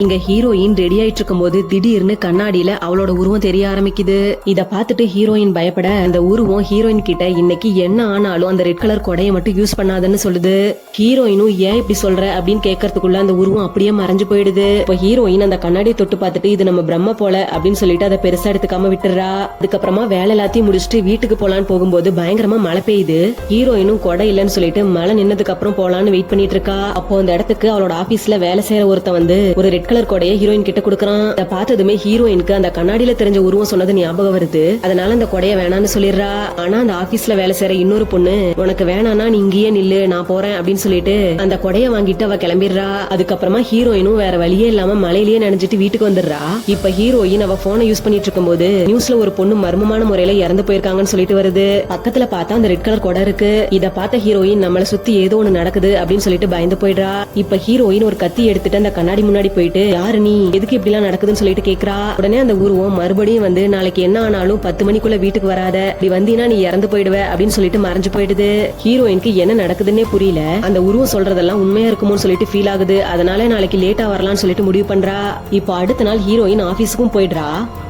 இங்க heroine ready ஆயிட்டு இருக்கும் போது திடீர்னு கண்ணாடியில அவளோட உருவம் தெரிய ஆரம்பிக்குது. இத பாத்துட்டு ஹீரோயின் பயப்பட அந்த உருவம் ஹீரோயின் கிட்ட இன்னைக்கு என்ன ஆனாலும் அந்த ரெட் கலர் கொடையை மட்டும் யூஸ் பண்ணாதன்னு சொல்லுது. ஹீரோயினும் ஏன் இப்படி சொல்ற அப்படின்னு கேட்கறதுக்குள்ள அந்த உருவம் அப்படியே மறைஞ்சு போயிடுது. இப்ப ஹீரோயின் அந்த கண்ணாடியை தொட்டு பார்த்துட்டு இது நம்ம பிரம்ம போல அப்படின்னு சொல்லிட்டு அதை பெருசா எடுத்துக்காம விட்டுறா. அதுக்கப்புறமா வேலை எல்லாத்தையும் முடிச்சுட்டு வீட்டுக்கு போலான்னு போகும்போது பயங்கரமா மழை பெய்யுது. ஹீரோயினும் கொடை இல்லன்னு சொல்லிட்டு மழை நின்னதுக்கு அப்புறம் போலான்னு வெயிட் பண்ணிட்டு இருக்கா. அப்போ அந்த இடத்துக்கு அவளோட ஆபீஸ்ல வேலை செய்யற ஒருத்தன் வந்து ஒரு ரெட் கலர் கொடைய ஹீரோயின் கிட்ட குடுக்கறான். அத பார்த்ததுமே ஹீரோயினுக்கு அந்த கண்ணாடியில தெரிஞ்ச உருவம் சொன்னது ஞாபகம் வருது. அதனால அந்த கொடைய வேணான்னு சொல்லிடுறா. ஆனா அந்த ஆபீஸ்ல வேலை செய்யற இன்னொரு பொண்ணு உனக்கு வேணானா நீ இங்கேயே நில்லு நான் போறேன் அப்படின்னு சொல்லிட்டு அந்த கொடைய வாங்கிட்டு அவ கிளம்பிடுறா. அதுக்கப்புறமா ஹீரோயினும் வேற வழியே இல்லாம மழையிலேயே நனைஞ்சிட்டு வீட்டுக்கு வந்துடுறா. இப்ப ஹீரோயின் அவ போனை யூஸ் பண்ணிட்டு இருக்கும் போது நியூஸ்ல ஒரு பொண்ணு மர்மமான முறையில இறந்து போயிருக்காங்கன்னு சொல்லிட்டு வருது. பக்கத்துல பார்த்தா அந்த ரெட் கலர் கொடை இருக்கு. இத பார்த்த ஹீரோயின் நம்மள சுத்தி ஏதோ ஒண்ணு நடக்குது அப்படின்னு சொல்லிட்டு பயந்து போயிடுறா. இப்ப ஹீரோயின் ஒரு கத்தி எடுத்துட்டு அந்த கண்ணாடி முன்னாடி போயிட்டு யாரு நீ எதுக்கு இப்படி எல்லாம் நடக்குதுன்னு சொல்லிட்டு கேக்குறா. உடனே அந்த உருவம் மறுபடியும் வந்து நாளைக்கு என்ன ஆனாலும் 10 மணிக்குள்ள வீட்டுக்கு வராத, இப்படி வந்தீனா நீ இறந்து போயிடுவ அப்படின்னு சொல்லிட்டு மறைஞ்சு போயிடுது. ஹீரோயினுக்கு என்ன நடக்குதுன்னே புரியல. அந்த உருவம் சொல்றதெல்லாம் உண்மையா இருக்குமோன்னு சொல்லிட்டு ஃபீல் ஆகுது. அதனால நாளைக்கு லேட்டா வரலாம்னு சொல்லிட்டு முடிவு பண்றா. இப்போ அடுத்த நாள் ஹீரோயின் ஆபீஸ்க்கும் போயிடுறா.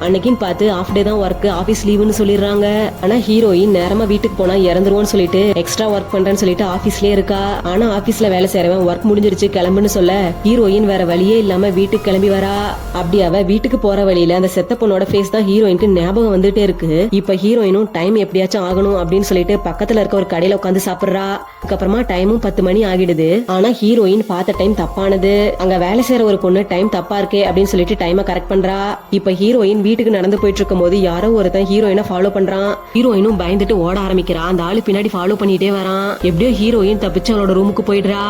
அன்னைக்குன்னு பார்த்து ஆஃப் டே தான் ஒர்க், ஆபீஸ் லீவுன்னு சொல்லிடுறாங்க. ஆனா ஹீரோயின் நேரமா வீட்டுக்கு போனா இறந்துருவோம்னு சொல்லிட்டு எக்ஸ்ட்ரா ஒர்க் பண்றேன்னு சொல்லிட்டு ஆபீஸ்லயே இருக்கா. ஆனா ஆபீஸ்ல வேலை செய்யறவன் ஒர்க் முடிஞ்சிருச்சு கிளம்புன்னு சொல்ல ஹீரோயின் வேற வழியே இல்லாம வீட்டுக்கு கிளம்பி வரா. அப்படி அவ வீட்டுக்கு போற வழியில அந்த செத்த பொண்ணோட ஃபேஸ் தான் ஹீரோயினுக்கு ஞாபகம் வந்துட்டே இருக்கு. இப்ப ஹீரோயினும் டைம் எப்படியாச்சும் ஆகணும் அப்படின்னு சொல்லிட்டு பக்கத்துல இருக்க ஒரு கடையில உட்காந்து சாப்பிடுறா. அதுக்கப்புறமா டைமும் 10 மணி ஆகிடுது. ஆனா ஹீரோயின் பார்த்த டைம் தப்பானது. அங்க வேலை செய்யற ஒரு பொண்ணு டைம் தப்பா இருக்கே அப்படின்னு சொல்லிட்டு டைமை கரெக்ட் பண்றா. இப்ப ஹீரோயின் வீட்டுக்கு நடந்து போயிட்டு இருக்கும் போது யாரோ ஒருத்தன் ஹீரோயினை ஃபாலோ பண்றான். ஹீரோயினும் பயந்துட்டு ஓட ஆரம்பிக்கிறா. அந்த ஆளு பின்னாடி ஃபாலோ பண்ணிட்டே வரான். எப்படியோ ஹீரோயின் தப்பிச்சு அவளோட ரூமுக்கு போயிடுறா.